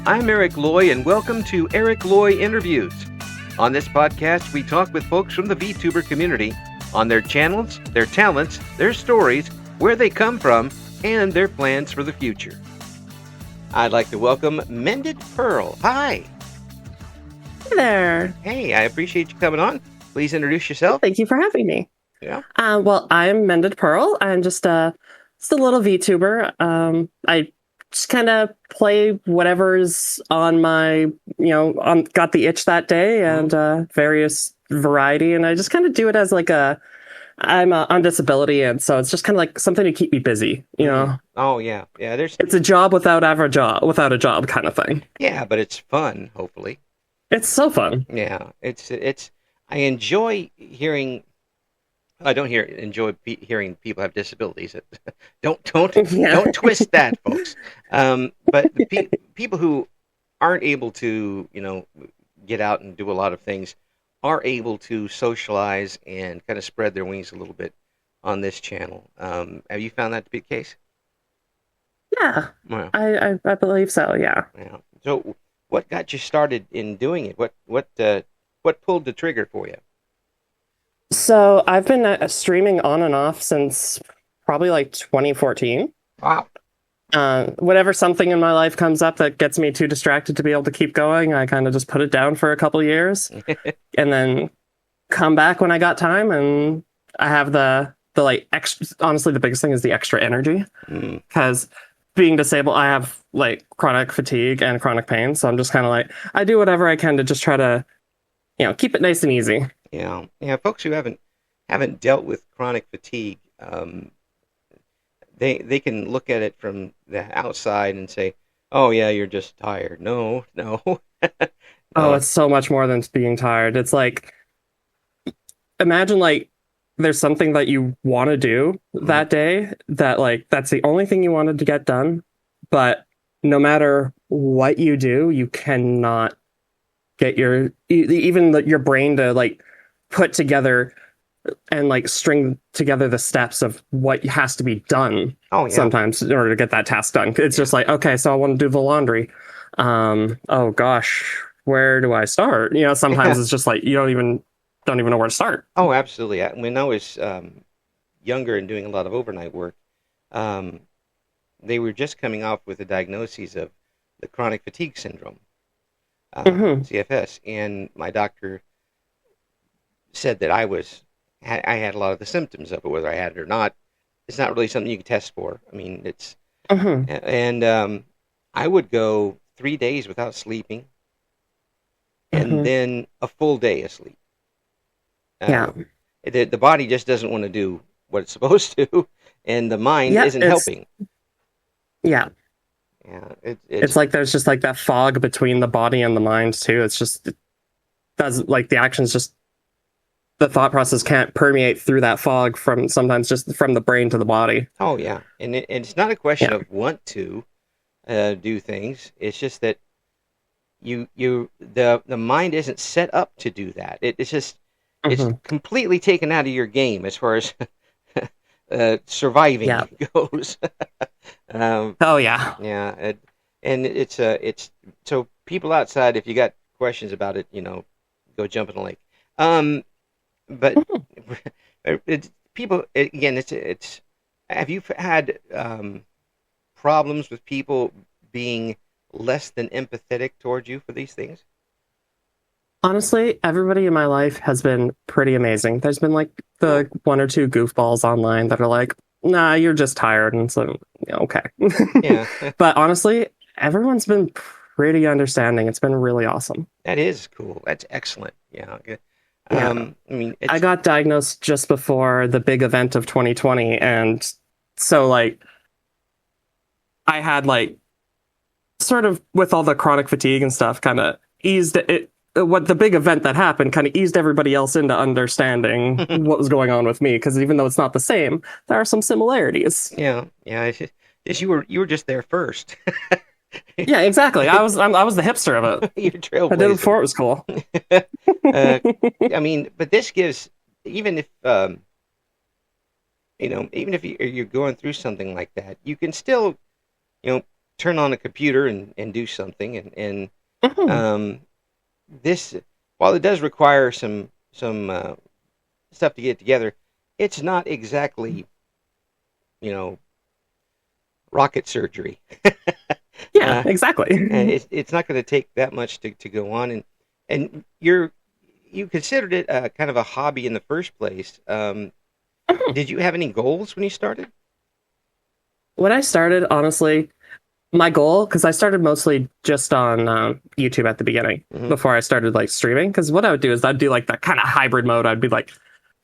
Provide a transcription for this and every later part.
I'm Eric Loy, and welcome to Eric Loy Interviews. On this podcast, we talk with folks from the VTuber community on their channels, their talents, their stories, where they come from, and their plans for the future. I'd like to welcome Mended Pearl. Hi. Hey there. Hey, I appreciate you coming on. Please introduce yourself. Thank you for having me. Yeah. Well, I'm Mended Pearl. I'm just a little VTuber. I just kind of play whatever's on my, got the itch that day and various variety. And I just kind of do it as I'm on disability. And so it's just kind of like something to keep me busy, Oh, yeah. Yeah, It's a job without a job kind of thing. Yeah, but it's fun, hopefully. It's so fun. Yeah, I enjoy hearing. I don't enjoy hearing people have disabilities. Don't twist that, folks. But the people who aren't able to, get out and do a lot of things, are able to socialize and kind of spread their wings a little bit on this channel. Have you found that to be the case? Yeah, Well, I believe so. Yeah. yeah. So, what got you started in doing it? What pulled the trigger for you? So I've been streaming on and off since probably like 2014. Wow. Whenever something in my life comes up that gets me too distracted to be able to keep going, I kind of just put it down for a couple years and then come back when I got time. And I have the like extra, honestly, the biggest thing is the extra energy because being disabled, I have like chronic fatigue and chronic pain. So I'm just kind of like, I do whatever I can to just try to, keep it nice and easy. Yeah. Folks who haven't dealt with chronic fatigue, they can look at it from the outside and say, "Oh yeah, you're just tired." No. Oh, it's so much more than being tired. It's like, imagine like there's something that you want to do that day that like that's the only thing you wanted to get done, but no matter what you do, you cannot get your brain to like put together and like string together the steps of what has to be done. Oh, yeah. Sometimes in order to get that task done. It's just like, okay, so I want to do the laundry. Oh gosh, where do I start? Sometimes it's just like you don't even know where to start. Oh, absolutely. When I was younger and doing a lot of overnight work, they were just coming off with the diagnoses of the chronic fatigue syndrome, CFS, and my doctor said that I had a lot of the symptoms of it. Whether I had it or not, it's not really something you can test for. I mean, it's and I would go 3 days without sleeping, and then a full day of sleep. The body just doesn't want to do what it's supposed to, and the mind isn't helping. Yeah. Yeah, it's like there's just like that fog between the body and the mind too. It's just it does like the actions just the thought process can't permeate through that fog from sometimes just from the brain to the body. Oh yeah, and it's not a question of want to do things. It's just that the mind isn't set up to do that. It's just it's completely taken out of your game as far as surviving goes. Oh yeah, yeah, and it's so people outside. If you got questions about it, go jump in the lake. But people again, it's. Have you had problems with people being less than empathetic towards you for these things? Honestly, everybody in my life has been pretty amazing. There's been like the one or two goofballs online that are like, "Nah, you're just tired," and so okay. Yeah. But honestly, everyone's been pretty understanding. It's been really awesome. That is cool. That's excellent. Yeah. I mean, I got diagnosed just before the big event of 2020, and so like I had like sort of with all the chronic fatigue and stuff kind of eased it. What the big event that happened kind of eased everybody else into understanding what was going on with me, because even though it's not the same, there are some similarities. Yeah. It's you were just there first. Yeah, exactly. I was the hipster of it. You're trailblazer. I did it before it was cool. I mean, but this gives, even if even if you're going through something like that, you can still, turn on a computer and do something. And Mhm. um, this, while it does require some stuff to get together, it's not exactly, you know, rocket surgery. Yeah, uh, exactly. it's not going to take that much to go on, and you considered it kind of a hobby in the first place. Mhm. Did you have any goals when you started? When I started, honestly, my goal, because I started mostly just on YouTube at the beginning Hmm. before I started like streaming. Because what I would do is I'd do like that kind of hybrid mode. I'd be like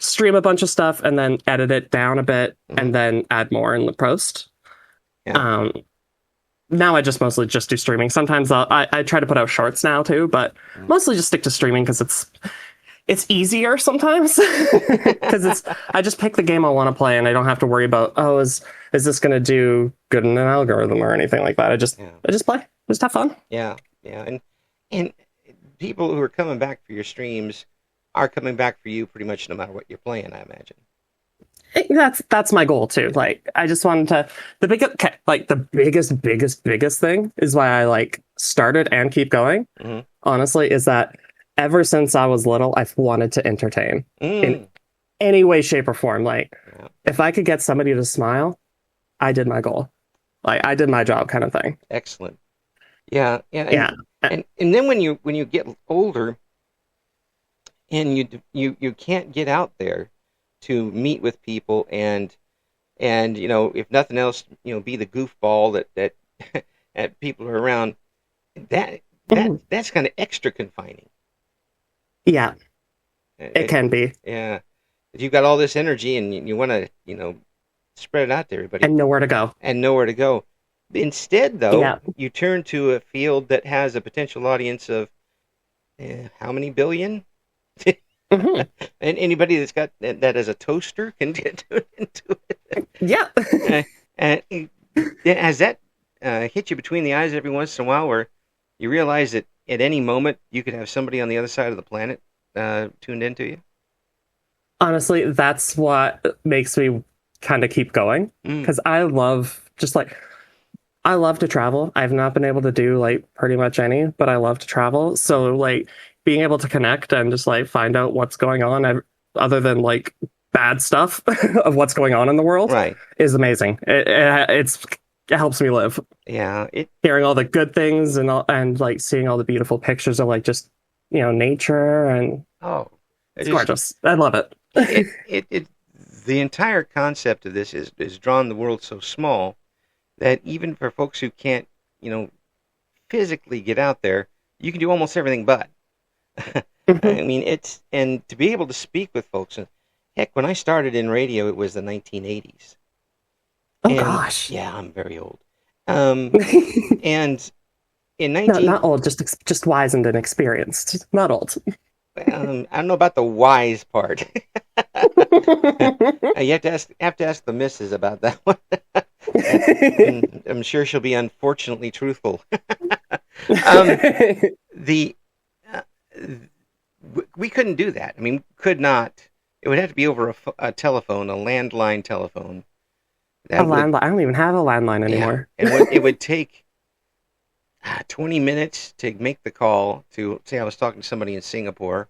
stream a bunch of stuff and then edit it down a bit Hmm. and then add more in the post. Yeah. Um, Now I just mostly just do streaming. Sometimes I try to put out shorts now too, but Mm. mostly just stick to streaming because it's easier sometimes because it's I just pick the game I want to play and I don't have to worry about, oh, is this going to do good in an algorithm or anything like that. Yeah. I just play, just have fun. Yeah. Yeah. And people who are coming back for your streams are coming back for you pretty much no matter what you're playing, I imagine. That's my goal too. Like I just wanted to the biggest thing is why I like started and keep going. Hmm. Honestly, is that ever since I was little, I've wanted to entertain in Mm. any way, shape, or form. Like Yeah. if I could get somebody to smile, I did my goal. Like I did my job, kind of thing. Excellent. Yeah. Yeah. Yeah. And then when you get older and you can't get out there to meet with people and if nothing else, be the goofball that that people are around. That Mhm. that's kind of extra confining. Yeah, it It, can be, yeah, if you've got all this energy and you want to spread it out to everybody and nowhere to go. and nowhere to go. Instead, though, Yeah. you turn to a field that has a potential audience of how many billion? Hmm. And anybody that's got that as a toaster can get into it. Yeah. And has that hit you between the eyes every once in a while, where you realize that at any moment you could have somebody on the other side of the planet tuned into you? Honestly, that's what makes me kind of keep going Mm. because I love to travel. I've not been able to do like pretty much any, but I love to travel. So like being able to connect and just like find out what's going on other than like bad stuff of what's going on in the world Right. is amazing. It helps me live. Yeah. Hearing all the good things and like seeing all the beautiful pictures of like just nature and Oh, it's just gorgeous. I love it. it the entire concept of this is drawn the world so small that even for folks who can't, you know, physically get out there, you can do almost everything but. Mhm. I mean, and to be able to speak with folks, and heck, when I started in radio, it was the 1980s. Oh And gosh. yeah, I'm very old. Um, and in No, 19, not old, just wizened and experienced. Not old. I don't know about the wise part. You have to ask the missus about that one. And I'm sure she'll be unfortunately truthful. um, the uh, we couldn't do that. I mean, could not. It would have to be over a telephone, a landline telephone. A That would, landline. I don't even have a landline yeah, anymore. and it would take 20 minutes to make the call to say I was talking to somebody in Singapore,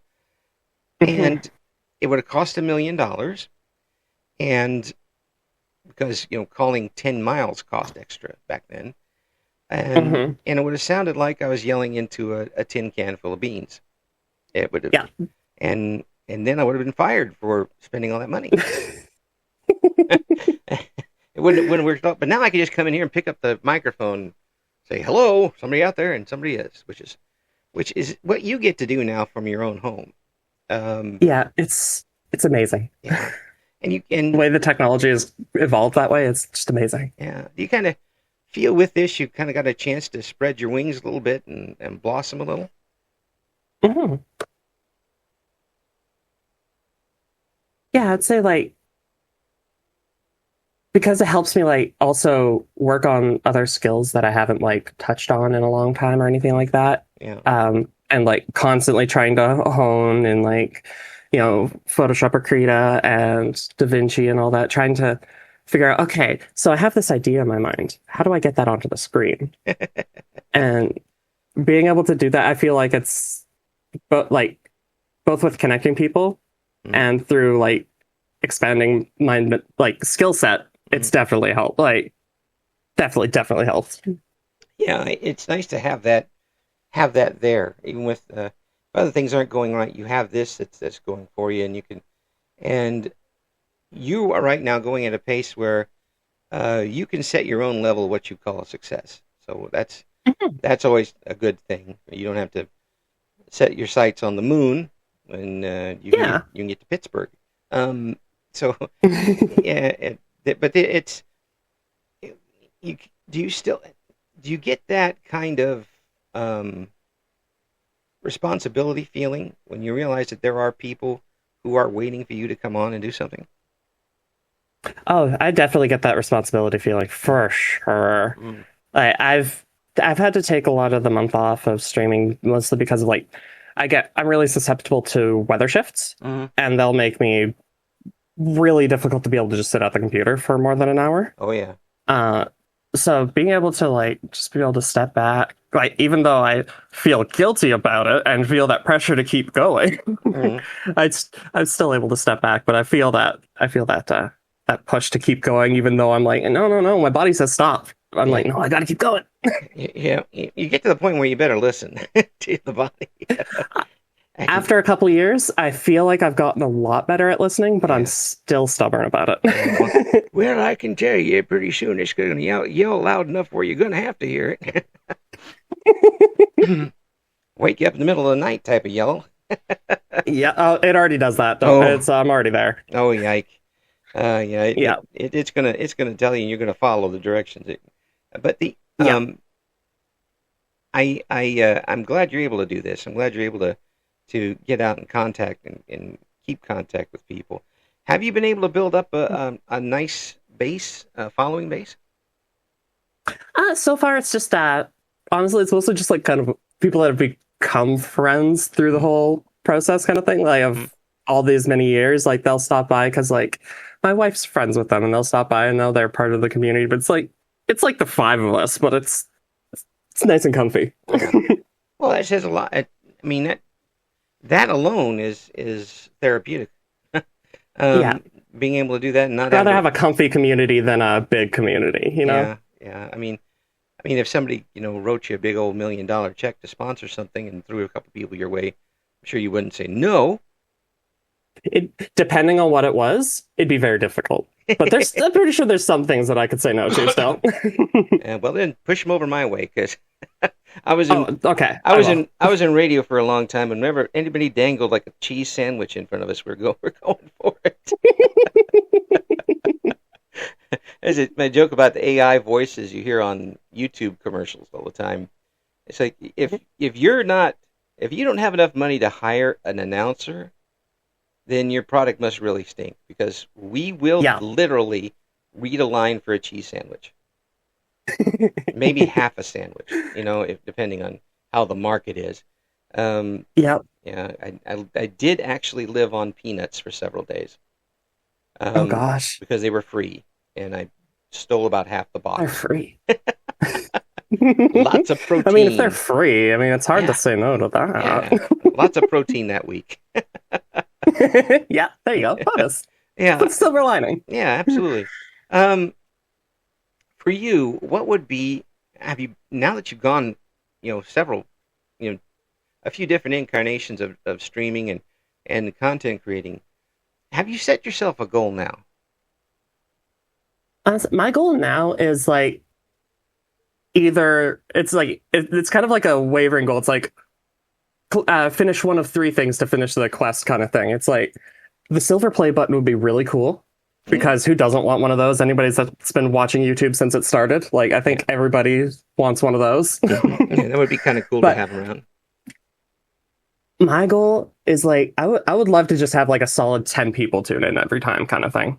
Mhm. and it would have cost $1 million, and because calling 10 miles cost extra back then, and Mhm. and it would have sounded like I was yelling into a tin can full of beans. It would have, Yeah. and then I would have been fired for spending all that money. It wouldn't work out. But now I can just come in here and pick up the microphone, say hello, somebody out there, and somebody is, which is what you get to do now from your own home. Yeah, it's amazing. Yeah, and The way the technology has evolved that way, it's just amazing. yeah, you kind of feel with this, you kind of got a chance to spread your wings a little bit and blossom a little. Mhm. Yeah, I'd say like because it helps me like also work on other skills that I haven't like touched on in a long time or anything like that. Yeah, And like constantly trying to hone and like Photoshop or Krita and DaVinci and all that, trying to figure out, okay, so I have this idea in my mind. How do I get that onto the screen? And being able to do that, I feel like it's both with connecting people and through like expanding my like skill set. It's definitely helped. Like definitely helped. Yeah, it's nice to have that there, even with if other things aren't going right. You have this that's going for you, and you can, and you are right now going at a pace where you can set your own level of what you call a success. So that's always a good thing. You don't have to set your sights on the moon when you can get to Pittsburgh. So yeah, but it's you. Do you get that kind of responsibility feeling when you realize that there are people who are waiting for you to come on and do something? Oh, I definitely get that responsibility feeling for sure. I've had to take a lot of the month off of streaming mostly because of like I'm really susceptible to weather shifts, and they'll make me really difficult to be able to just sit at the computer for more than an hour. Oh yeah. So being able to like just be able to step back, like even though I feel guilty about it and feel that pressure to keep going, I'm still able to step back. But I feel that that push to keep going, even though I'm like, no, my body says stop. I'm like, no, I got to keep going. Yeah, you get to the point where you better listen to the body. After a couple years, I feel like I've gotten a lot better at listening, but I'm still stubborn about it. Well, I can tell you pretty soon it's going to yell loud enough where you're going to have to hear it. Wake you up in the middle of the night type of yell. Yeah, it already does that. I'm already there. Oh, yike. It's gonna tell you, and you're gonna follow the directions. I'm glad you're able to do this. I'm glad you're able to get out and contact and keep contact with people. Have you been able to build up a nice base, following base? So far, it's just that. Honestly, it's mostly just like kind of people that have become friends through the whole process, kind of thing. Like of all these many years, like they'll stop by because like my wife's friends with them, and they'll stop by and know they're part of the community. But it's like the five of us, but it's nice and comfy. Well, that says a lot. I mean that alone is therapeutic. Being able to do that and not I'd rather have a comfy community than a big community, you know? Yeah. I mean, if somebody, wrote you a big old $1 million check to sponsor something and threw a couple people your way, I'm sure you wouldn't say no. Depending on what it was, it'd be very difficult. But I'm pretty sure there's some things that I could say no to still. Well, then push them over my way, because I was in I was in radio for a long time, and whenever anybody dangled like a cheese sandwich in front of us, we're going for it. My joke about the AI voices you hear on YouTube commercials all the time. It's like if you don't have enough money to hire an announcer, then your product must really stink, because we will literally read a line for a cheese sandwich. Maybe half a sandwich, depending on how the market is. Yeah, I did actually live on peanuts for several days. Oh gosh, because they were free, and I stole about half the box. They're free. Lots of protein. I mean, if they're free, it's hard to say no to that. Yeah. Lots of protein that week. Yeah, there you go. Bonus. Yeah, but silver lining. Yeah, absolutely. For you, what would be? Now that you've gone, several, a few different incarnations of streaming and content creating, have you set yourself a goal now? My goal now is like either it's kind of like a wavering goal. It's like finish one of three things to finish the quest kind of thing. It's like the silver play button would be really cool, because who doesn't want one of those? Anybody that's been watching YouTube since it started, I think everybody wants one of those. Yeah, that would be kind of cool to have around. My goal is I would love to just have a solid 10 people tune in every time kind of thing.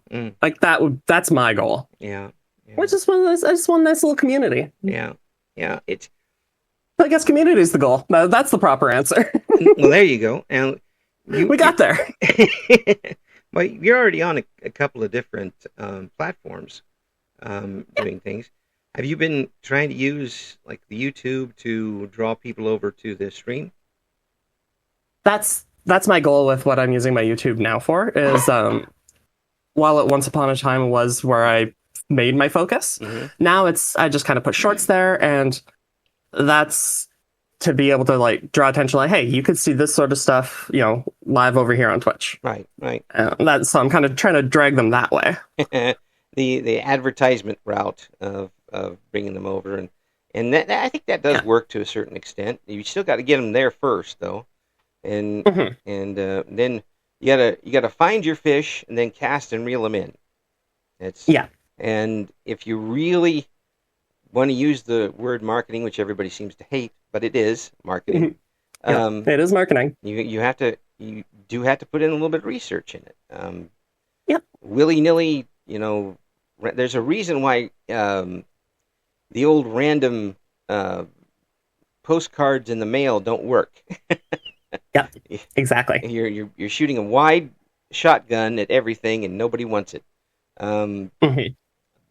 That's my goal. Yeah. I just want a nice little community. Yeah. I guess community is the goal. That's the proper answer. Well, there you go. And we got there. Well, you're already on a couple of different platforms Yeah, doing things. Have you been trying to use like the YouTube to draw people over to the stream? that's my goal with what I'm using my YouTube now for. Is while it once upon a time was where I made my focus, Hmm. now it's I just kind of put shorts there, and that's to be able to like draw attention. Like, hey, you could see this sort of stuff, live over here on Twitch. Right, right. That's so I'm kind of trying to drag them that way. The advertisement route of bringing them over, and I think that does Yeah. work to a certain extent. You still got to get them there first, though, and Mhm. then you gotta find your fish and then cast and reel them in. It's Yeah. And if you really want to use the word marketing, which everybody seems to hate, but it is marketing. Mhm. Yeah. It is marketing. You do have to put in a little bit of research in it. Yep. Willy nilly, there's a reason why the old random postcards in the mail don't work. Yep. Exactly. You're shooting a wide shotgun at everything, and nobody wants it. Mhm.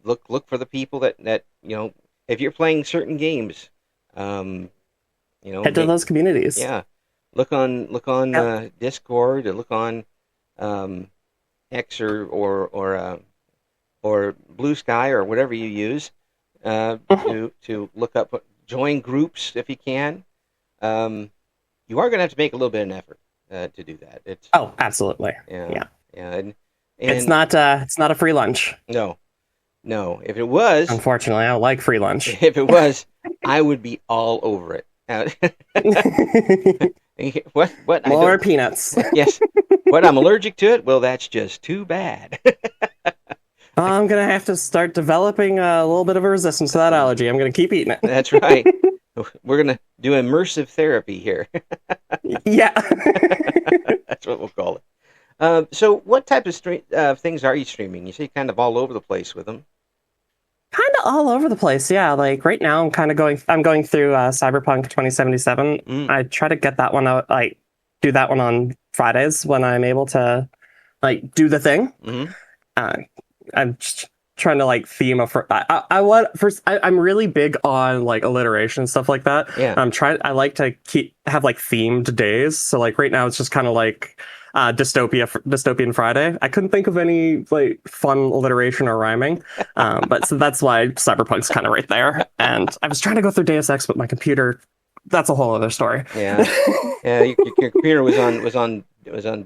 Look for the people that if you're playing certain games, Head to those communities. yeah, look on Yep. Discord, or look on X or Blue Sky or whatever you use Mhm. to look up, join groups if you can. You are going to have to make a little bit of an effort to do that. It's Oh, absolutely. Yeah, Yeah. yeah, It's and not a free lunch. no, no. If it was, Unfortunately, I don't like free lunch. if it was, I would be all over it. What I More don't. peanuts. Yes, what I'm allergic to it. Well, that's just too bad. I'm gonna have to start developing a little bit of a resistance to that allergy. I'm gonna keep eating it. That's right. We're gonna do immersive therapy here. Yeah. That's what we'll call it. So, what type of things are you streaming? You say kind of all over the place with them. Kind of all over the place. Yeah. Like right now, I'm going through Cyberpunk 2077. Mm. I try to get that one out, like do that one on Fridays when I'm able to like do the thing. Mm-hmm. Uh, I'm just trying to like theme a I want first I'm really big on like alliteration and stuff like that. Yeah. I like to have like themed days. So like right now it's just kind of like dystopian Friday. I couldn't think of any like fun alliteration or rhyming. But so that's why Cyberpunk's kind of right there. And I was trying to go through Deus Ex, but my computer, that's a whole other story. Yeah. Yeah. Your computer was on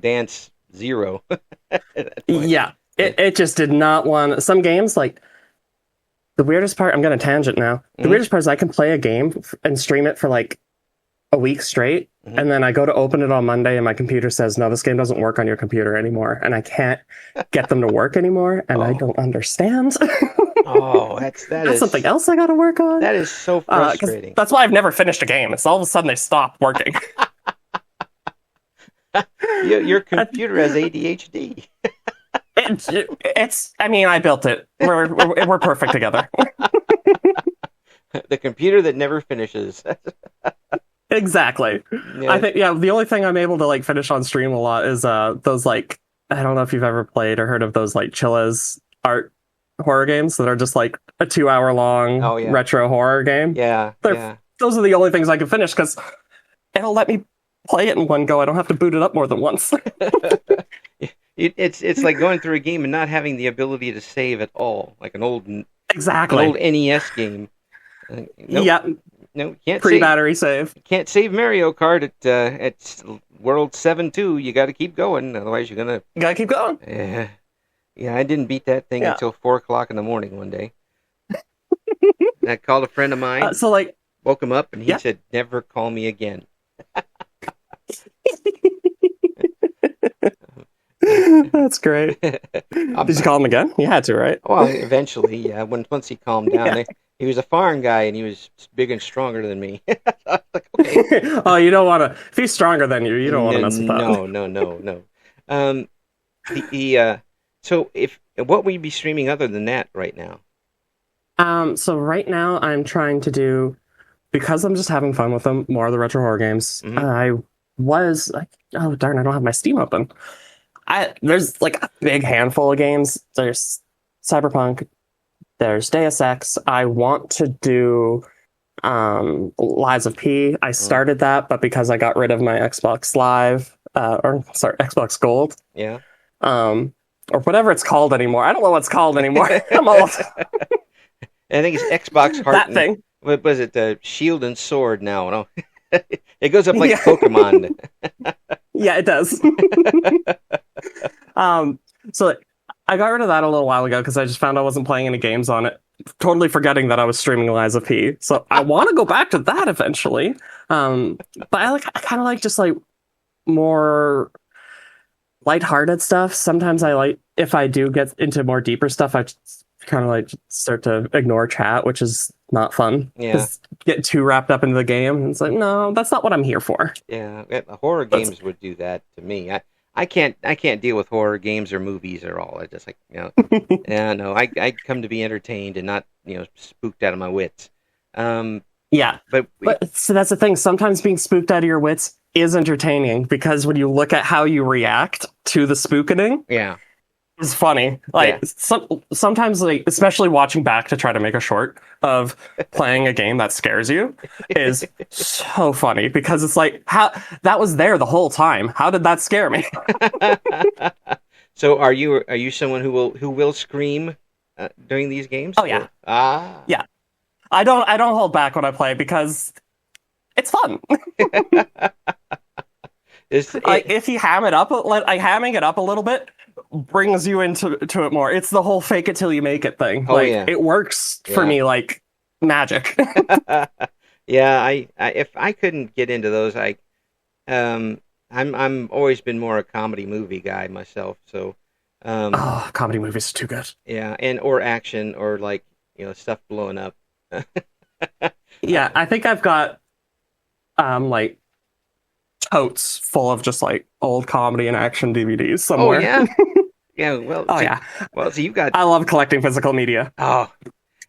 dance zero at that point. Yeah. It just did not want some games like the weirdest part. I'm going to tangent now. The weirdest part is I can play a game and stream it for like a week straight, and then I go to open it on Monday, and my computer says, "No, this game doesn't work on your computer anymore," and I can't get them to work anymore, and I don't understand. Oh, that's something else I got to work on. That is so frustrating. That's why I've never finished a game. It's all of a sudden they stop working. Your computer has ADHD. It's. I mean, I built it. We're perfect together. The computer that never finishes. Exactly. Yeah. I think the only thing I'm able to like finish on stream a lot is those like I don't know if you've ever played or heard of those like Chilla's art horror games that are just like a 2 hour long retro horror game. Yeah. Those are the only things I can finish because it'll let me play it in one go. I don't have to boot it up more than once. It's like going through a game and not having the ability to save at all, like an old NES game. Nope. Yeah. No, can't pre-battery save. Can't save Mario Kart at World 7-2. You got to keep going, otherwise you're gonna. You gotta keep going. Yeah. I didn't beat that thing until 4:00 in the morning one day. And I called a friend of mine. Woke him up, and he said, "Never call me again." That's great. Did you call him again? You had to, right? Well, eventually, yeah. Once he calmed down, he was a foreign guy, and he was big and stronger than me. Like, okay. Oh, you don't want to. If he's stronger than you don't want to mess with No. that. So, what will you be streaming other than that right now? So right now I'm trying to do, because I'm just having fun with them, more of the retro horror games. Mm-hmm. I was like, oh darn, I don't have my Steam open. There's like a big handful of games. There's Cyberpunk, there's Deus Ex. I want to do Lies of P. I started that, but because I got rid of my Xbox Live, Xbox Gold, Yeah. Or whatever it's called anymore. I don't know what it's called anymore. I'm old. I think it's Xbox Heart. That thing. What was it? The Shield and Sword now. No? It goes up like Pokemon. Yeah, it does. So I got rid of that a little while ago because I just found I wasn't playing any games on it. Totally forgetting that I was streaming Lies of P. So I want to go back to that eventually. But I kind of like just like more lighthearted stuff. Sometimes if I do get into more deeper stuff, I kind of like start to ignore chat, which is not fun. Yeah. Get too wrapped up into the game. And it's like, no, that's not what I'm here for. Yeah, horror games would do that to me. I can't deal with horror games or movies at all. I just like, yeah, no, I come to be entertained and not, spooked out of my wits. Yeah, but so that's the thing. Sometimes being spooked out of your wits is entertaining because when you look at how you react to the spookening, yeah, it's funny. Like sometimes, like especially watching back to try to make a short of playing a game that scares you is so funny because it's like how that was there the whole time. How did that scare me? So are you someone who will scream during these games? Oh yeah, yeah. I don't hold back when I play because it's fun. If you ham it up, hamming it up a little bit brings you into it more. It's the whole fake it till you make it thing. Oh, yeah. It works for me like magic. Yeah, if I couldn't get into those, I'm always been more a comedy movie guy myself. So, comedy movies are too good. Yeah, or action or like stuff blowing up. Yeah, I think I've got like totes full of just like old comedy and action DVDs somewhere. Oh yeah, yeah. Well, yeah. Well, so you got. I love collecting physical media. Oh,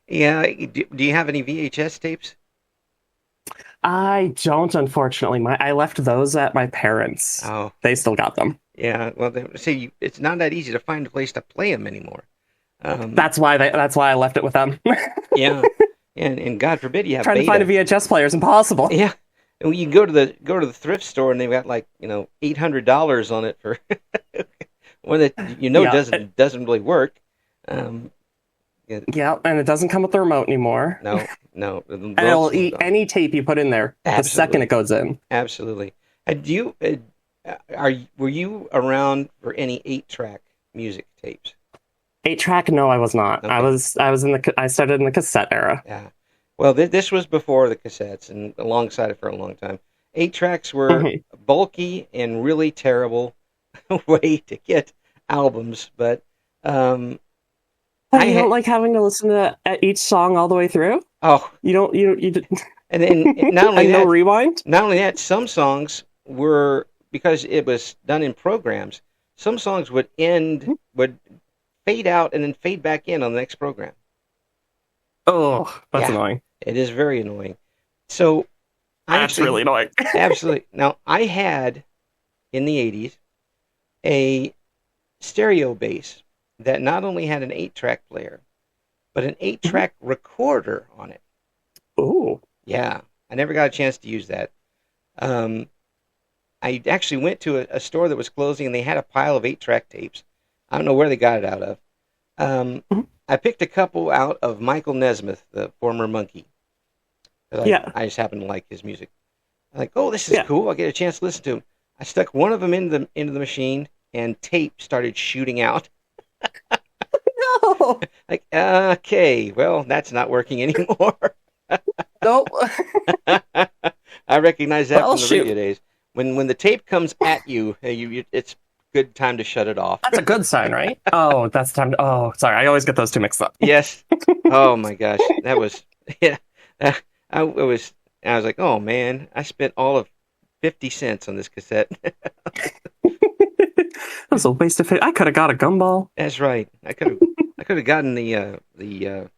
yeah. Do you have any VHS tapes? I don't, unfortunately. I left those at my parents'. Oh, they still got them. Yeah. Well, see, it's not that easy to find a place to play them anymore. That's why I left it with them. Yeah. And God forbid you have trying to find a VHS player is impossible. Yeah, and you can go to the thrift store and they've got like $800 on it for one that doesn't really work. Yeah, and it doesn't come with the remote anymore. No. And it'll eat any tape you put in there the second it goes in. Absolutely. Were you around for any 8-track music tapes? 8-track? No, I was not. Okay. I started in the cassette era. Yeah. Well, this was before the cassettes and alongside it for a long time. 8-tracks were bulky and really terrible way to get albums, but you don't like having to listen to each song all the way through? Oh, you and then not only that, no rewind. Not only that, some songs were, because it was done in programs, some songs would fade out and then fade back in on the next program. Oh, that's annoying. It is very annoying. So that's really annoying. Absolutely. Now, I had in the 80s a stereo bass that not only had an 8-track player, but an 8-track recorder on it. Oh. Yeah. I never got a chance to use that. I actually went to a store that was closing and they had a pile of 8-track tapes. I don't know where they got it out of. I picked a couple out of Michael Nesmith, the former Monkey. I just happen to like his music. I'm like, oh, this is cool. I'll get a chance to listen to him. I stuck one of them into the machine, and tape started shooting out. No. Like, okay, well, that's not working anymore. Nope. I recognize that from the radio days. When the tape comes at you, it's good time to shut it off. That's a good sign, right? Oh, that's time to... Oh, sorry. I always get those two mixed up. Yes. Oh, my gosh. That was... Yeah. I was like, oh, man. I spent all of 50 cents on this cassette. That was a waste of it. I could have got a gumball. That's right. I could have gotten the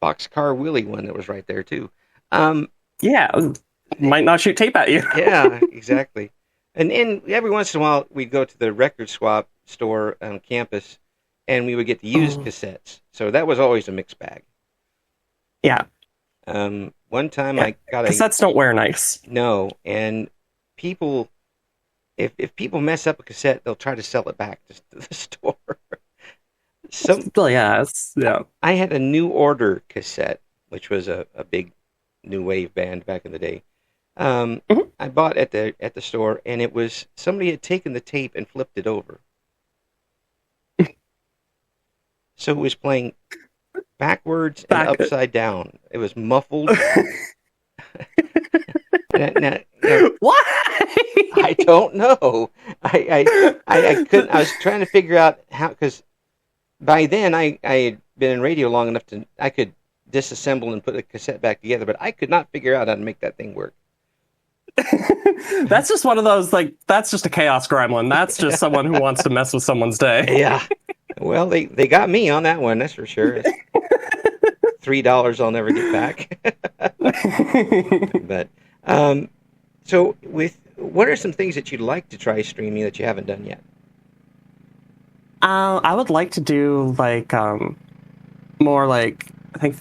Boxcar Willie one that was right there, too. Yeah. Might not shoot tape at you. Yeah, exactly. And every once in a while, we'd go to the record store on campus, and we would get to use cassettes. So that was always a mixed bag. Yeah. One time I got cassettes don't wear nice. No, and people, if people mess up a cassette, they'll try to sell it back to the store. I had a New Order cassette, which was a big new wave band back in the day. I bought at the store, and it was somebody had taken the tape and flipped it over, so it was playing backwards and upside down. It was muffled. Now, why? I don't know. I couldn't. I was trying to figure out how, because by then I had been in radio long enough to I could disassemble and put a cassette back together, but I could not figure out how to make that thing work. That's just one of those, like, that's just a chaos gremlin. That's just someone who wants to mess with someone's day. Yeah. Well, they got me on that one, that's for sure. $3 I'll never get back. But so what are some things that you'd like to try streaming that you haven't done yet? I would like to do like more like, I think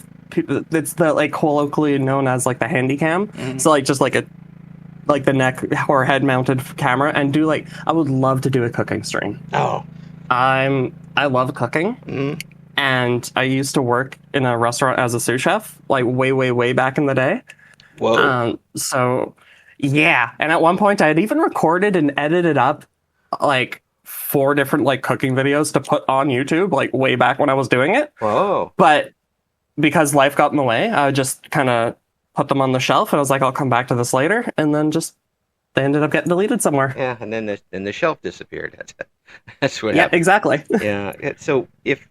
it's the like colloquially known as like the handy cam. Mm-hmm. So like just like the neck or head mounted camera, and do like, I would love to do a cooking stream. Oh, I love cooking. Mm-hmm. And I used to work in a restaurant as a sous chef, like way back in the day. Whoa. So yeah, and at one point I had even recorded and edited up like 4 different like cooking videos to put on YouTube, like way back when I was doing it. Whoa. But because life got in the way, I just kind of put them on the shelf, and I was like, I'll come back to this later, and then they ended up getting deleted somewhere. Yeah, and then the shelf disappeared. That's what happened. Yeah, exactly. Yeah. So if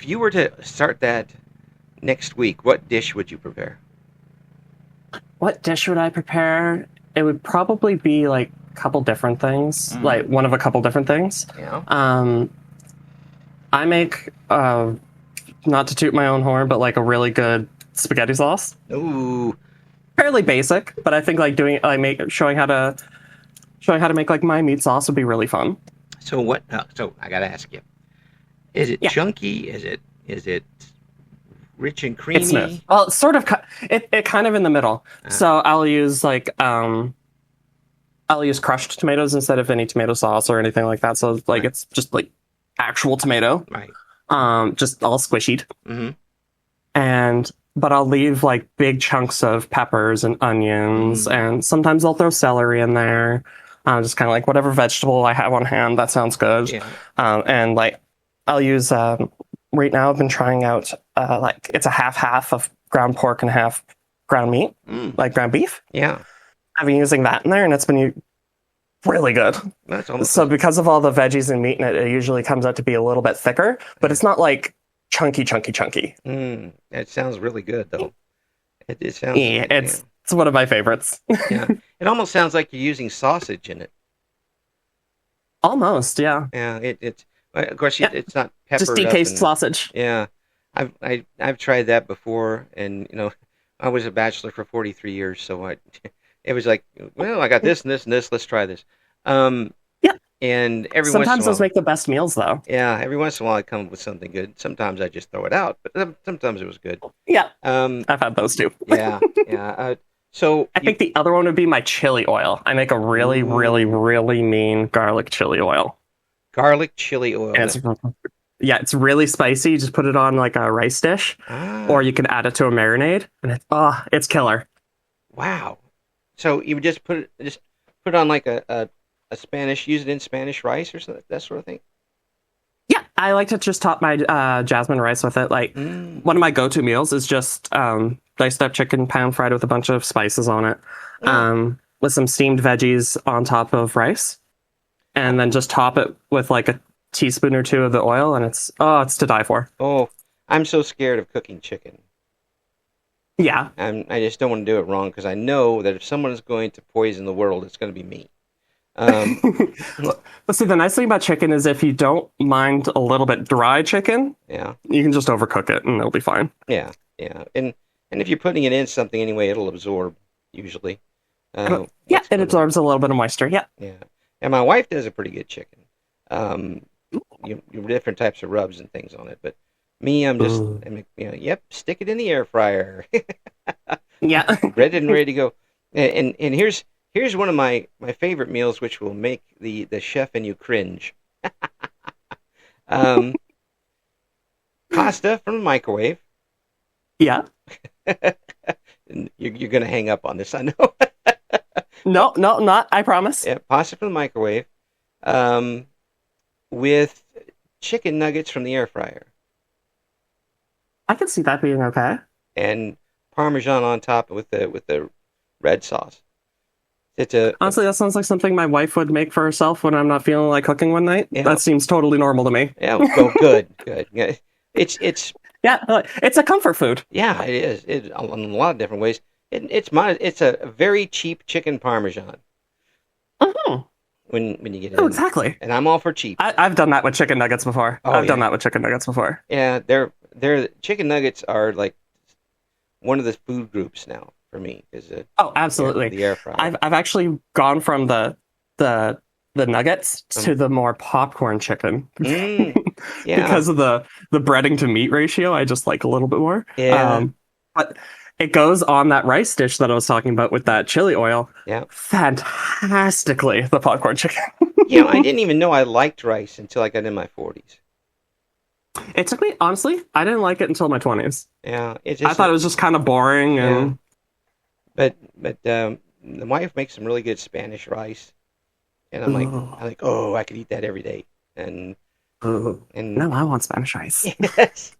you were to start that next week, what dish would you prepare? What dish would I prepare? It would probably be like a couple different things, like one of a couple different things. Yeah. I make, not to toot my own horn, but like a really good spaghetti sauce. Ooh. Fairly basic, but I think like showing how to make like my meat sauce would be really fun. So what? So I gotta ask you: is it chunky? Is it rich and creamy? It's smooth. Well, it's sort of. It kind of in the middle. So I'll use like I'll use crushed tomatoes instead of any tomato sauce or anything like that. So like it's just like actual tomato, right? Just all squishied. Mm-hmm. But I'll leave like big chunks of peppers and onions, and sometimes I'll throw celery in there. Just kind of like whatever vegetable I have on hand, that sounds good. Yeah. And like I'll use, right now I've been trying out, like it's a half of ground pork and half ground meat, like ground beef. Yeah. I've been using that in there, and it's been really good. That's almost so because of all the veggies and meat in it, it usually comes out to be a little bit thicker, but it's not like chunky. It sounds really good, though. It sounds. Yeah, it's one of my favorites. Yeah, it almost sounds like you're using sausage in it. Almost, yeah. Yeah, it's of course it's not peppered just decased sausage. Yeah, I've tried that before, and I was a bachelor for 43 years, so it was like, well, I got this and this and this. Let's try this. Yeah. And sometimes those make the best meals, though. Yeah, every once in a while I come up with something good. Sometimes I just throw it out, but sometimes it was good. Yeah. I've had those too. Yeah. So I think the other one would be my chili oil. I make a really, really, really mean garlic chili oil. Garlic chili oil. And it's really spicy. You just put it on like a rice dish, or you can add it to a marinade, and it's killer. Wow. So you would just put it on like a Spanish, use it in Spanish rice or something, that sort of thing? Yeah, I like to just top my jasmine rice with it. Like, one of my go-to meals is just diced up chicken pan fried with a bunch of spices on it, with some steamed veggies on top of rice, and then just top it with like a teaspoon or 2 of the oil, and it's to die for. Oh, I'm so scared of cooking chicken. Yeah. I just don't want to do it wrong, because I know that if someone is going to poison the world, it's going to be me. But see, the nice thing about chicken is if you don't mind a little bit dry chicken, you can just overcook it and it'll be fine. Yeah. And if you're putting it in something anyway, it'll absorb, usually. It absorbs a little bit of moisture, yeah. Yeah. And my wife does a pretty good chicken. different types of rubs and things on it. But me, yep, stick it in the air fryer. Yeah. Ready and ready to go. And here's one of my favorite meals, which will make the chef in you cringe. Pasta from the microwave. Yeah. You're going to hang up on this, I know. No, not. I promise. Yeah, pasta from the microwave, with chicken nuggets from the air fryer. I can see that being okay. And Parmesan on top with the red sauce. Honestly, that sounds like something my wife would make for herself when I'm not feeling like cooking one night. Yeah. That seems totally normal to me. Yeah, well, good. Yeah, it's it's a comfort food. Yeah, it is. In a lot of different ways. It's a very cheap chicken Parmesan. Mm-hmm. When you get it. Oh, exactly. And I'm all for cheap. I've done that with chicken nuggets before. I've done that with chicken nuggets before. Yeah, they're chicken nuggets are like one of the food groups now for me. Absolutely. The air fryer. I've actually gone from the nuggets to the more popcorn chicken. Yeah. Because of the breading to meat ratio, I just like a little bit more. Yeah. But it goes on that rice dish that I was talking about with that chili oil. Yeah. Fantastically, the popcorn chicken. I didn't even know I liked rice until I got in my 40s. It took me, honestly, I didn't like it until my 20s. Yeah. I thought it was just kind of boring. And... But the wife makes some really good Spanish rice. And I'm like, oh, I could eat that every day. And no, I want Spanish rice. Yes.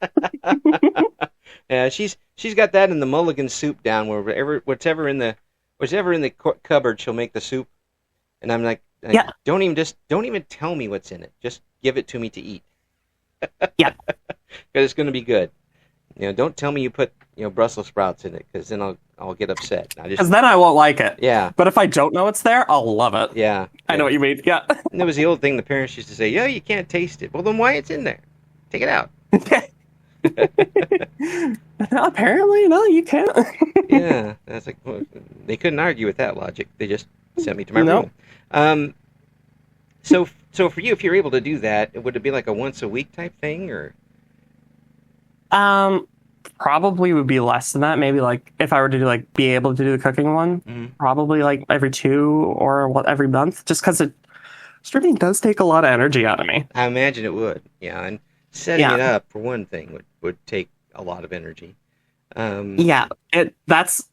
Yeah, she's got that in the mulligan soup down where whatever in the cupboard, she'll make the soup. And I'm like, don't even tell me what's in it. Just give it to me to eat. Yeah. Because it's going to be good. Don't tell me you put Brussels sprouts in it, because then I'll get upset. Because then I won't like it. Yeah. But if I don't know it's there, I'll love it. Yeah. I know what you mean. Yeah. And it was the old thing the parents used to say, yeah, you can't taste it. Well, then why it's in there? Take it out. Apparently, no, you can't. Yeah. That's like, well, they couldn't argue with that logic. They just sent me to my room. So for you, if you're able to do that, would it be like a once a week type thing, or? Probably would be less than that. Maybe like if I were to be able to do the cooking one, probably like every 2 or every month, just because streaming does take a lot of energy out of me. I imagine it would. Yeah, and setting it up for one thing would take a lot of energy. That's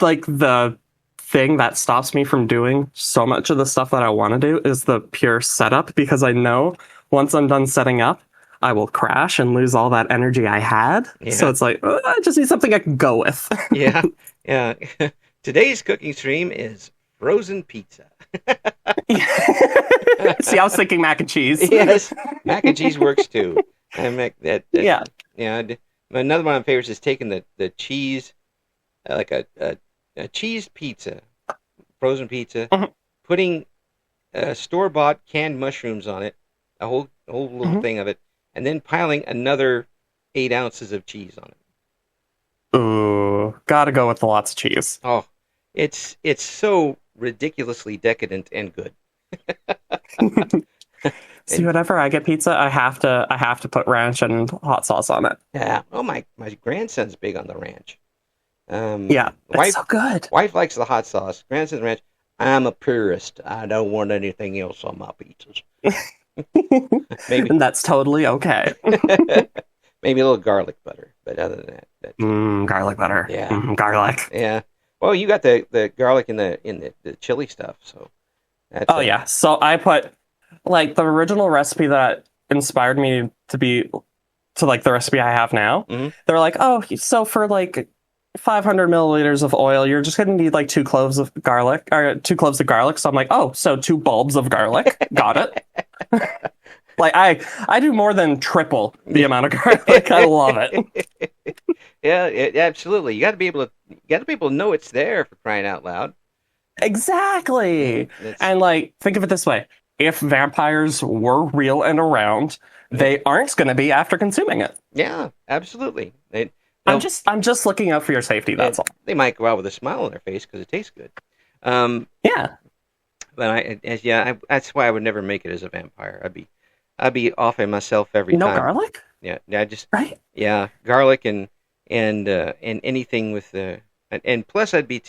like the thing that stops me from doing so much of the stuff that I want to do is the pure setup, because I know once I'm done setting up, I will crash and lose all that energy I had. Yeah. So it's like, I just need something I can go with. Yeah. Today's cooking stream is frozen pizza. See, I was thinking mac and cheese. Yes, mac and cheese works too. Yeah. Another one of my favorites is taking the cheese, like a cheese pizza, frozen pizza, putting store-bought canned mushrooms on it, a whole little thing of it, and then piling another 8 ounces of cheese on it. Ooh, gotta go with lots of cheese. Oh, it's so ridiculously decadent and good. See, whenever I get pizza, I have to put ranch and hot sauce on it. Yeah. Oh, my grandson's big on the ranch. It's so good. Wife likes the hot sauce. Grandson's ranch. I'm a purist. I don't want anything else on my pizzas. Maybe. And that's totally okay. Maybe a little garlic butter, but other than that, garlic butter. Yeah, garlic. Yeah. Well, you got the garlic in the chili stuff, so. That's yeah. So I put like the original recipe that inspired me to like the recipe I have now. They're like, oh, so for like 500 milliliters of oil, you're just gonna need like 2 cloves of garlic, or 2 cloves of garlic. So I'm like, oh, so 2 bulbs of garlic. Got it. Like I do more than triple the amount of garlic. I love it. Yeah, absolutely. You got to be able to know it's there, for crying out loud. Exactly. And like, think of it this way: if vampires were real and around, they aren't going to be after consuming it. Yeah, absolutely. I'm just looking out for your safety. That's all. They might go out with a smile on their face because it tastes good. Yeah. But that's why I would never make it as a vampire. I'd be offing myself every No time. garlic? Yeah, yeah, just Right? yeah, garlic and anything with the and plus I'd be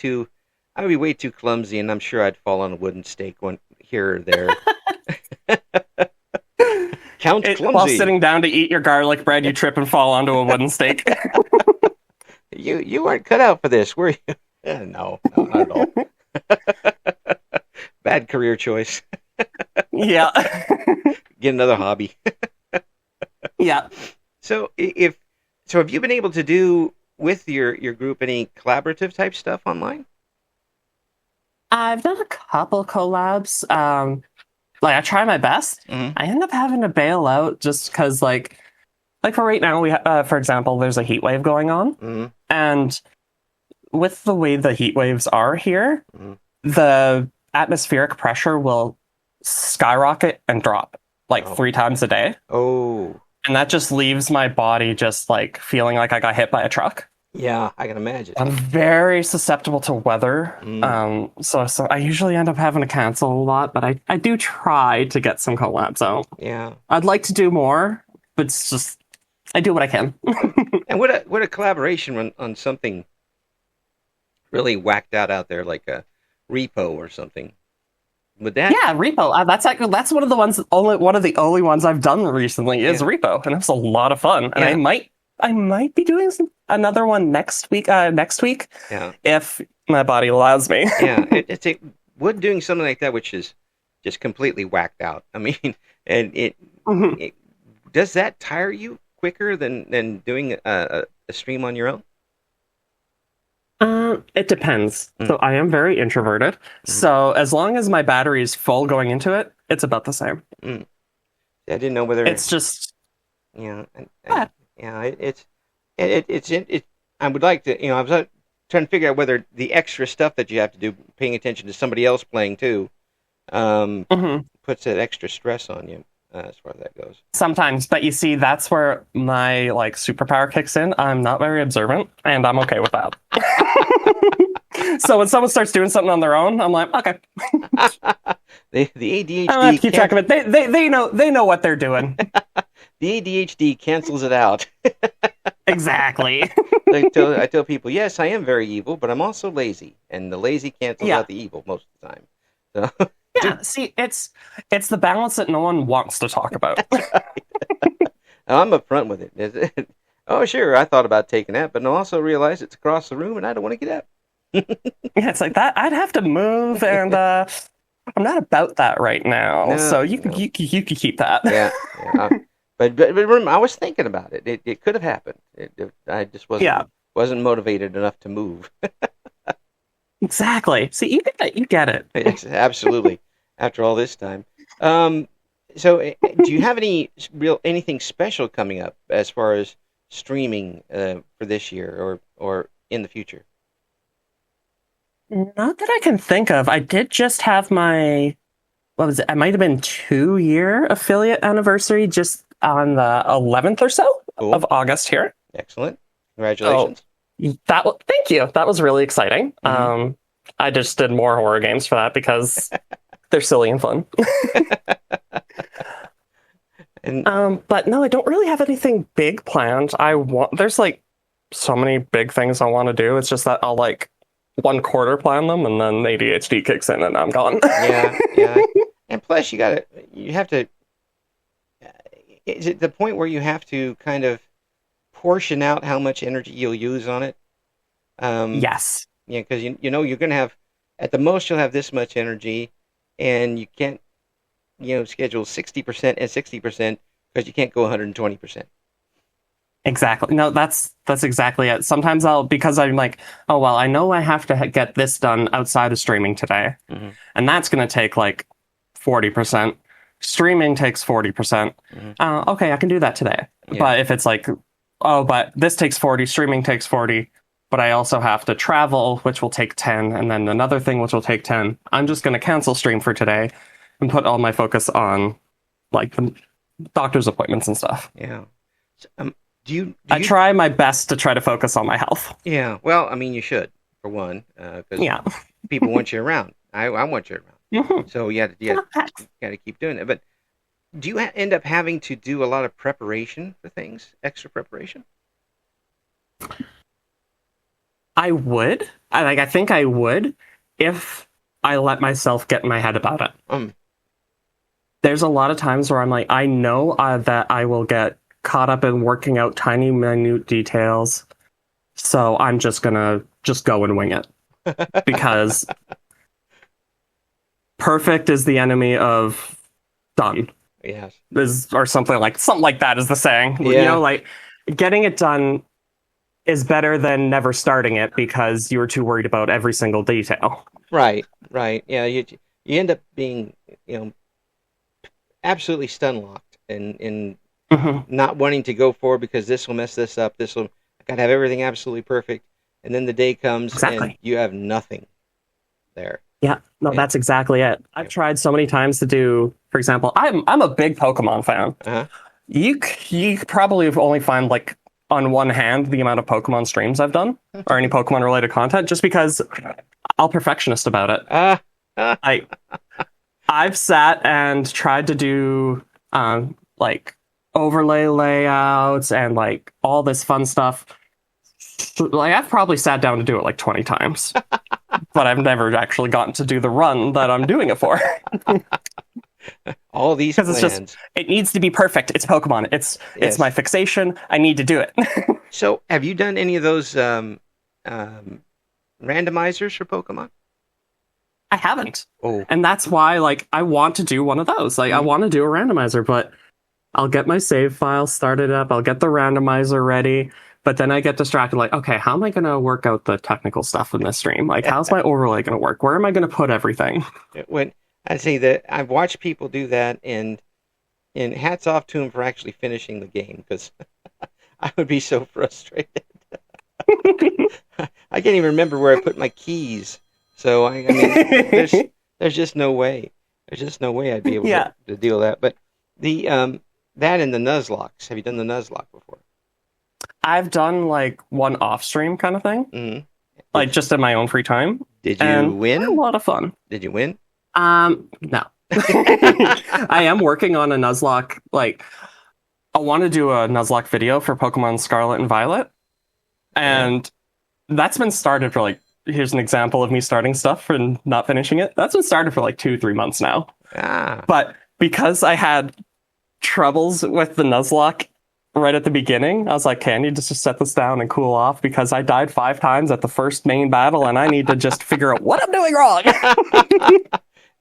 way too clumsy, and I'm sure I'd fall on a wooden stake one here or there. Count While clumsy. sitting down to eat your garlic bread, you trip and fall onto a wooden stake. You weren't cut out for this, were you? No, no, not at all. Bad career choice. Yeah. Get another hobby. Yeah. So if so, have you been able to do with your group any collaborative type stuff online? I've done a couple collabs. Like I try my best. Mm-hmm. I end up having to bail out just because, like for right now, for example, there's a heat wave going on, Mm-hmm. and with the way the heat waves are here, Mm-hmm. the atmospheric pressure will skyrocket and drop like Oh. 3 times a day, Oh, and that just leaves my body just like feeling like I got hit by a truck. yeah, I can imagine. I'm very susceptible to weather. So I usually end up having to cancel a lot, but I do try to get some collabs out. Yeah. I'd like to do more, but it's just I do what I can. And what a collaboration on something really whacked out there like a repo or something. Would that? Yeah, Repo. That's one of the ones. One of the only ones I've done recently is Repo, and it was a lot of fun. And I might be doing another one next week. Yeah. If my body allows me. Yeah, would doing something like that, which is just completely whacked out. I mean, and it does that tire you quicker than doing a stream on your own? It depends. So I am very introverted. So as long as my battery is full going into it, it's about the same. I didn't know whether it's just yeah, it's I would like to, I was trying to figure out whether the extra stuff that you have to do, paying attention to somebody else playing too, puts that extra stress on you as far as that goes. Sometimes, but you see, that's where my like superpower kicks in. I'm not very observant, and I'm okay with that. So when someone starts doing something on their own, I'm like, okay. The ADHD. I don't have to keep track of it. They know what they're doing. The ADHD cancels it out. Exactly. I tell people, yes, I am very evil, but I'm also lazy, and the lazy cancels out the evil most of the time. So. Yeah, see, it's the balance that no one wants to talk about. I'm upfront with it. Oh, sure, I thought about taking that, but I also realized it's across the room, and I don't want to get up. Yeah, it's like that. I'd have to move, and I'm not about that right now. No, so you could keep that. Yeah. But remember, I was thinking about it. It could have happened. I just wasn't motivated enough to move. Exactly. See, you get it. Yes, absolutely. After all this time. So do you have anything special coming up as far as streaming for this year or in the future? Not that I can think of. I did just have my, what was it? It might have been 2-year affiliate anniversary just on the 11th or so of August here. Excellent. Congratulations. Thank you. That was really exciting. Mm-hmm. I just did more horror games for that because they're silly and fun. But no, I don't really have anything big planned. There's like so many big things I want to do. It's just that I'll like 1/4 plan them, and then ADHD kicks in, and I'm gone. Yeah. And plus, you have to. Is it the point where you have to kind of portion out how much energy you'll use on it? Yes. Yeah, because you're going to have, at the most, you'll have this much energy, and you can't, schedule 60% and 60% because you can't go 120%. Exactly. No, that's exactly it. Sometimes because I'm like, oh, well, I know I have to get this done outside of streaming today. Mm-hmm. And that's going to take like 40%. Streaming takes 40%. Mm-hmm. Okay, I can do that today. Yeah. But if it's like, oh, but this takes 40, streaming takes 40, but I also have to travel, which will take 10, and then another thing which will take 10. I'm just going to cancel stream for today and put all my focus on like the doctor's appointments and stuff. Yeah. So, I try my best to try to focus on my health. Yeah. Well, I mean, you should, for one, because people want you around. I want you around. Mm-hmm. So you got to keep doing it. But do you end up having to do a lot of preparation for things, extra preparation? I would. I think I would if I let myself get in my head about it. There's a lot of times where I'm like, I know that I will get caught up in working out tiny, minute details. So I'm just gonna just go and wing it. Because perfect is the enemy of done. Yes. Or something like that is the saying. Yeah. You know, like getting it done is better than never starting it because you were too worried about every single detail. Right. Yeah, you end up being, absolutely stun locked and not wanting to go forward because this will mess this up. I gotta have everything absolutely perfect, and then the day comes and you have nothing there. Yeah, no, that's exactly it. I've tried so many times to do, for example, I'm a big Pokemon fan. Uh-huh. You probably only find like on one hand the amount of Pokemon streams I've done or any Pokemon related content, just because I'll perfectionist about it. I've sat and tried to do like overlay layouts and like all this fun stuff. Like I've probably sat down to do it like 20 times, but I've never actually gotten to do the run that I'm doing it for. All these plans. It's just, it needs to be perfect. It's Pokemon. It's my fixation. I need to do it. So, have you done any of those randomizers for Pokemon? I haven't. Oh. And that's why, like, I want to do one of those. Like, I want to do a randomizer, but I'll get my save file started up. I'll get the randomizer ready. But then I get distracted, like, okay, how am I going to work out the technical stuff in this stream? Like, how's my overlay going to work? Where am I going to put everything? When I say that, I've watched people do that, and hats off to them for actually finishing the game, because I would be so frustrated. I can't even remember where I put my keys. So I mean, there's just no way. There's just no way I'd be able to deal with that. But the that and the Nuzlocke. Have you done the Nuzlocke before? I've done like one off stream kind of thing, like just in my own free time. Did you win? A lot of fun. Did you win? No. I am working on a Nuzlocke. Like, I want to do a Nuzlocke video for Pokemon Scarlet and Violet, and that's been started for like. Here's an example of me starting stuff and not finishing it. That's been started for like 2-3 months now. But because I had troubles with the Nuzlocke right at the beginning, I was like, okay, I need to just set this down and cool off because I died 5 times at the first main battle and I need to just figure out what I'm doing wrong.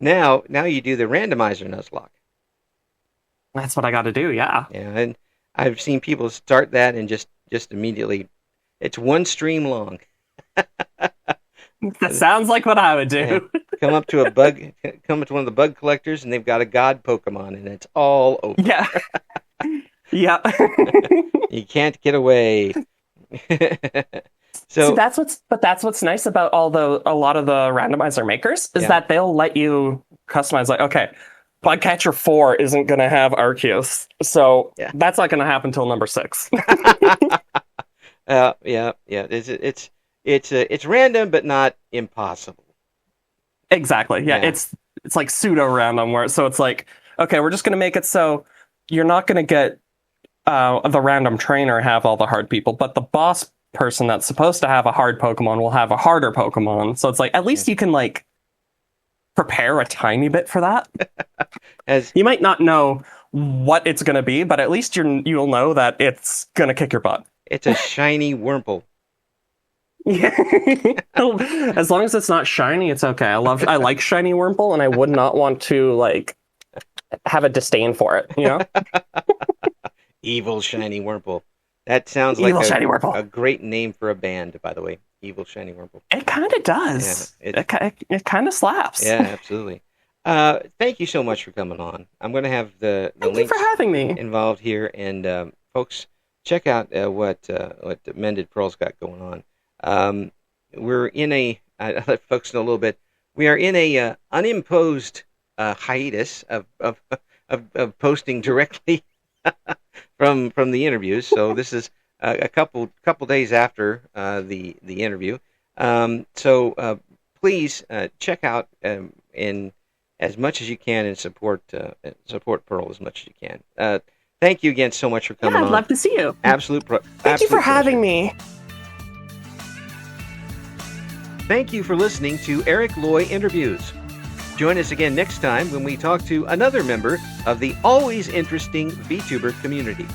Now you do the randomizer Nuzlocke. That's what I got to do, yeah. Yeah, and I've seen people start that and just immediately, it's one stream long. That sounds like what I would do. Come up to one of the bug collectors, and they've got a god Pokemon, and it's all over. Yeah. Yeah. You can't get away. So that's what's nice about a lot of the randomizer makers is that they'll let you customize. Like, okay, Bugcatcher 4 isn't going to have Arceus, so that's not going to happen until number 6. Yeah. It's random, but not impossible. Exactly. Yeah. It's like pseudo random, so it's like, okay, we're just going to make it so you're not going to get the random trainer have all the hard people, but the boss person that's supposed to have a hard Pokemon will have a harder Pokemon. So it's like, at least you can like prepare a tiny bit for that. You might not know what it's going to be, but at least you'll know that it's going to kick your butt. It's a shiny Wurmple. Yeah. As long as it's not shiny, it's okay. I like shiny Wurmple, and I would not want to like have a disdain for it, you know? Evil shiny Wurmple. That sounds like a great name for a band, by the way. Evil shiny Wurmple. It kind of does. Yeah, it kind of slaps. Yeah, absolutely. Thank you so much for coming on. I'm going to have the links for having me involved here, and folks, check out what Mended Pearl's got going on. We're in I'll let folks know a little bit. We are in a unimposed hiatus of posting directly from the interviews. So this is a couple days after the interview. So please check out and as much as you can and support Pearl as much as you can. Thank you again so much for coming on. I'd love to see you. Thank you for having me. Thank you for listening to Eric Loy Interviews. Join us again next time when we talk to another member of the always interesting VTuber community.